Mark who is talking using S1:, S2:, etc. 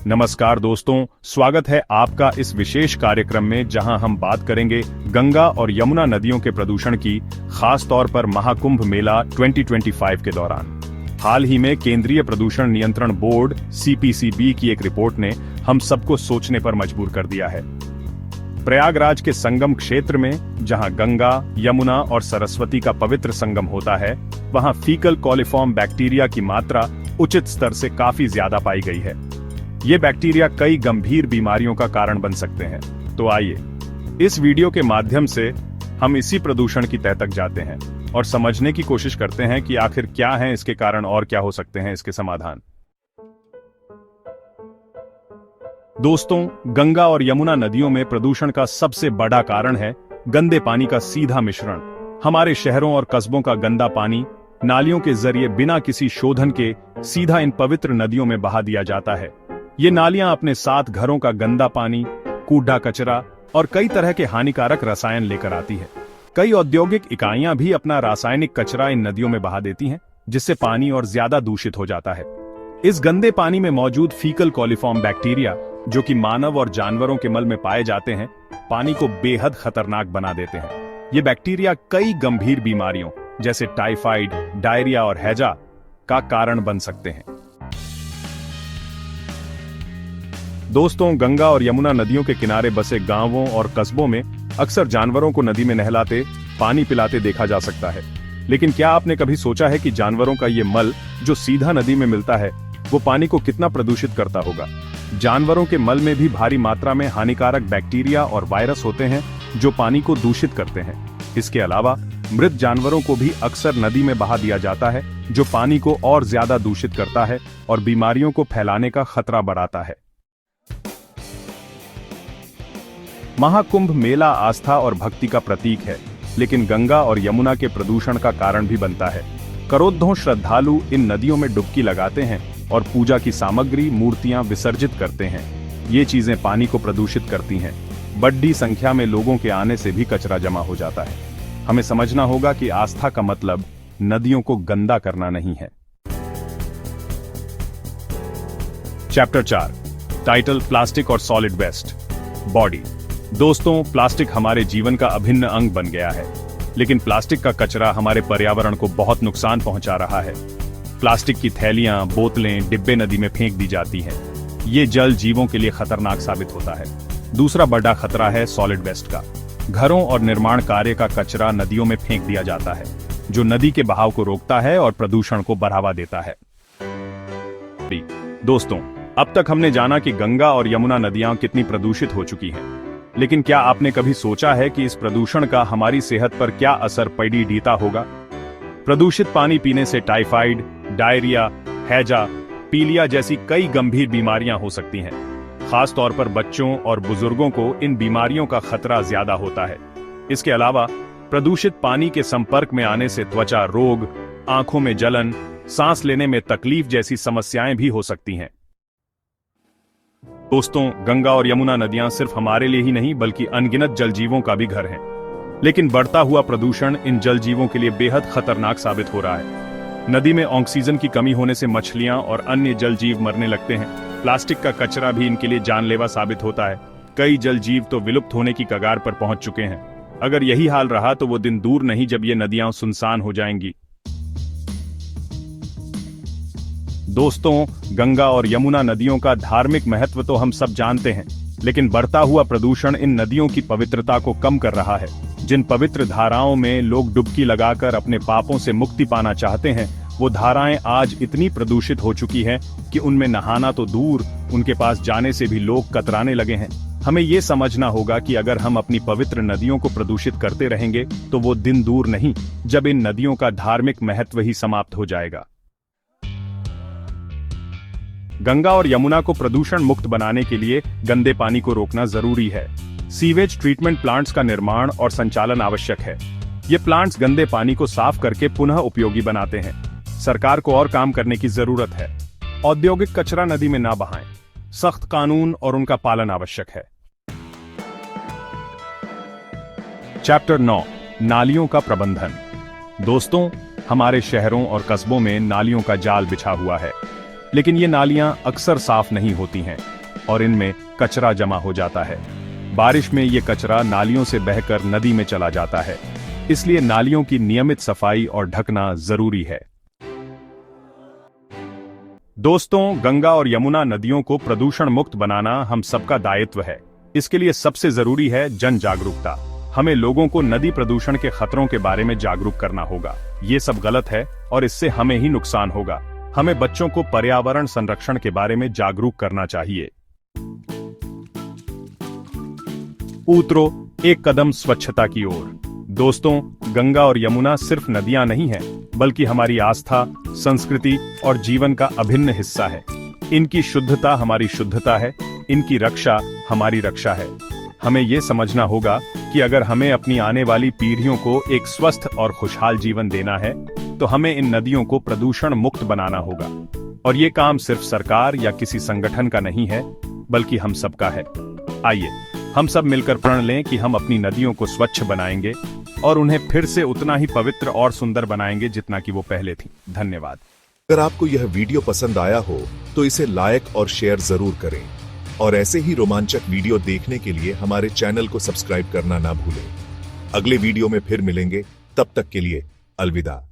S1: नमस्कार दोस्तों, स्वागत है आपका इस विशेष कार्यक्रम में जहां हम बात करेंगे गंगा और यमुना नदियों के प्रदूषण की, खास तौर पर महाकुंभ मेला 2025 के दौरान। हाल ही में केंद्रीय प्रदूषण नियंत्रण बोर्ड CPCB की एक रिपोर्ट ने हम सबको सोचने पर मजबूर कर दिया है। प्रयागराज के संगम क्षेत्र में, जहां गंगा, यमुना और सरस्वती का पवित्र संगम होता है, वहां फीकल कॉलिफॉर्म बैक्टीरिया की मात्रा उचित स्तर से काफी ज्यादा पाई गई है। ये बैक्टीरिया कई गंभीर बीमारियों का कारण बन सकते हैं। तो आइए इस वीडियो के माध्यम से हम इसी प्रदूषण की तह तक जाते हैं और समझने की कोशिश करते हैं कि आखिर क्या हैं इसके कारण और क्या हो सकते हैं इसके समाधान। दोस्तों, गंगा और यमुना नदियों में प्रदूषण का सबसे बड़ा कारण है गंदे पानी का सीधा मिश्रण। हमारे शहरों और कस्बों का गंदा पानी नालियों के जरिए बिना किसी शोधन के सीधा इन पवित्र नदियों में बहा दिया जाता है। ये नालियां अपने साथ घरों का गंदा पानी, कूड़ा कचरा और कई तरह के हानिकारक रसायन लेकर आती है। कई औद्योगिक इकाइयां भी अपना रासायनिक कचरा इन नदियों में बहा देती हैं, जिससे पानी और ज्यादा दूषित हो जाता है। इस गंदे पानी में मौजूद फीकल कॉलिफॉर्म बैक्टीरिया, जो कि मानव और जानवरों के मल में पाए जाते हैं, पानी को बेहद खतरनाक बना देते हैं। ये बैक्टीरिया कई गंभीर बीमारियों जैसे टाइफाइड, डायरिया और हैजा का कारण बन सकते हैं। दोस्तों, गंगा और यमुना नदियों के किनारे बसे गांवों और कस्बों में अक्सर जानवरों को नदी में नहलाते, पानी पिलाते देखा जा सकता है। लेकिन क्या आपने कभी सोचा है कि जानवरों का ये मल जो सीधा नदी में मिलता है, वो पानी को कितना प्रदूषित करता होगा? जानवरों के मल में भी भारी मात्रा में हानिकारक बैक्टीरिया और वायरस होते हैं जो पानी को दूषित करते हैं। इसके अलावा मृत जानवरों को भी अक्सर नदी में बहा दिया जाता है, जो पानी को और ज्यादा दूषित करता है और बीमारियों को फैलाने का खतरा बढ़ाता है। महाकुंभ मेला आस्था और भक्ति का प्रतीक है, लेकिन गंगा और यमुना के प्रदूषण का कारण भी बनता है। करोड़ों श्रद्धालु इन नदियों में डुबकी लगाते हैं और पूजा की सामग्री, मूर्तियां विसर्जित करते हैं। ये चीजें पानी को प्रदूषित करती हैं। बड़ी संख्या में लोगों के आने से भी कचरा जमा हो जाता है। हमें समझना होगा कि आस्था का मतलब नदियों को गंदा करना नहीं है। चैप्टर 4, टाइटल प्लास्टिक और सॉलिड वेस्ट बॉडी। दोस्तों, प्लास्टिक हमारे जीवन का अभिन्न अंग बन गया है, लेकिन प्लास्टिक का कचरा हमारे पर्यावरण को बहुत नुकसान पहुंचा रहा है। प्लास्टिक की थैलियां, बोतलें, डिब्बे नदी में फेंक दी जाती हैं। ये जल जीवों के लिए खतरनाक साबित होता है। दूसरा बड़ा खतरा है सॉलिड वेस्ट का। घरों और निर्माण कार्य का कचरा नदियों में फेंक दिया जाता है, जो नदी के बहाव को रोकता है और प्रदूषण को बढ़ावा देता है। दोस्तों, अब तक हमने जाना कि गंगा और यमुना नदियां कितनी प्रदूषित हो चुकी हैं, लेकिन क्या आपने कभी सोचा है कि इस प्रदूषण का हमारी सेहत पर क्या असर पड़ता होगा? प्रदूषित पानी पीने से टाइफाइड, डायरिया, हैजा, पीलिया जैसी कई गंभीर बीमारियां हो सकती हैं। खास तौर पर बच्चों और बुजुर्गों को इन बीमारियों का खतरा ज्यादा होता है। इसके अलावा प्रदूषित पानी के संपर्क में आने से त्वचा रोग, आंखों में जलन, सांस लेने में तकलीफ जैसी समस्याएं भी हो सकती हैं। दोस्तों, गंगा और यमुना नदियां सिर्फ हमारे लिए ही नहीं बल्कि अनगिनत जलजीवों का भी घर हैं। लेकिन बढ़ता हुआ प्रदूषण इन जलजीवों के लिए बेहद खतरनाक साबित हो रहा है। नदी में ऑक्सीजन की कमी होने से मछलियां और अन्य जलजीव मरने लगते हैं। प्लास्टिक का कचरा भी इनके लिए जानलेवा साबित होता है। कई जलजीव तो विलुप्त होने की कगार पर पहुंच चुके हैं। अगर यही हाल रहा तो वो दिन दूर नहीं जब ये नदियां सुनसान हो जाएंगी। दोस्तों, गंगा और यमुना नदियों का धार्मिक महत्व तो हम सब जानते हैं, लेकिन बढ़ता हुआ प्रदूषण इन नदियों की पवित्रता को कम कर रहा है। जिन पवित्र धाराओं में लोग डुबकी लगाकर अपने पापों से मुक्ति पाना चाहते हैं, वो धाराएं आज इतनी प्रदूषित हो चुकी हैं कि उनमें नहाना तो दूर, उनके पास जाने से भी लोग कतराने लगे हैं। हमें ये समझना होगा कि अगर हम अपनी पवित्र नदियों को प्रदूषित करते रहेंगे तो वो दिन दूर नहीं जब इन नदियों का धार्मिक महत्व ही समाप्त हो जाएगा। गंगा और यमुना को प्रदूषण मुक्त बनाने के लिए गंदे पानी को रोकना जरूरी है। सीवेज ट्रीटमेंट प्लांट्स का निर्माण और संचालन आवश्यक है। ये प्लांट्स गंदे पानी को साफ करके पुनः उपयोगी बनाते हैं। सरकार को और काम करने की जरूरत है। औद्योगिक कचरा नदी में ना बहाएं। सख्त कानून और उनका पालन आवश्यक है। चैप्टर 9, नालियों का प्रबंधन। दोस्तों, हमारे शहरों और कस्बों में नालियों का जाल बिछा हुआ है। लेकिन ये नालियां अक्सर साफ नहीं होती हैं और इनमें कचरा जमा हो जाता है। बारिश में ये कचरा नालियों से बहकर नदी में चला जाता है, इसलिए नालियों की नियमित सफाई और ढकना जरूरी है। दोस्तों, गंगा और यमुना नदियों को प्रदूषण मुक्त बनाना हम सबका दायित्व है। इसके लिए सबसे जरूरी है जन जागरूकता। हमें लोगों को नदी प्रदूषण के खतरों के बारे में जागरूक करना होगा। ये सब गलत है और इससे हमें ही नुकसान होगा। हमें बच्चों को पर्यावरण संरक्षण के बारे में जागरूक करना चाहिए। उतरो एक कदम स्वच्छता की ओर। दोस्तों, गंगा और यमुना सिर्फ नदियां नहीं हैं, बल्कि हमारी आस्था, संस्कृति और जीवन का अभिन्न हिस्सा है। इनकी शुद्धता हमारी शुद्धता है, इनकी रक्षा हमारी रक्षा है। हमें यह समझना होगा कि अगर हमें अपनी आने वाली पीढ़ियों को एक स्वस्थ और खुशहाल जीवन देना है, तो हमें इन नदियों को प्रदूषण मुक्त बनाना होगा। और ये काम सिर्फ सरकार या किसी संगठन का नहीं है, बल्कि हम सबका है। आइए हम सब मिलकर प्रण लें कि हम अपनी नदियों को स्वच्छ बनाएंगे और उन्हें फिर से उतना ही पवित्र और सुंदर बनाएंगे जितना कि वो पहले थी। धन्यवाद।
S2: अगर आपको यह वीडियो पसंद आया हो तो इसे लाइक और शेयर जरूर करें और ऐसे ही रोमांचक वीडियो देखने के लिए हमारे चैनल को सब्सक्राइब करना ना भूलें। अगले वीडियो में फिर मिलेंगे, तब तक के लिए अलविदा।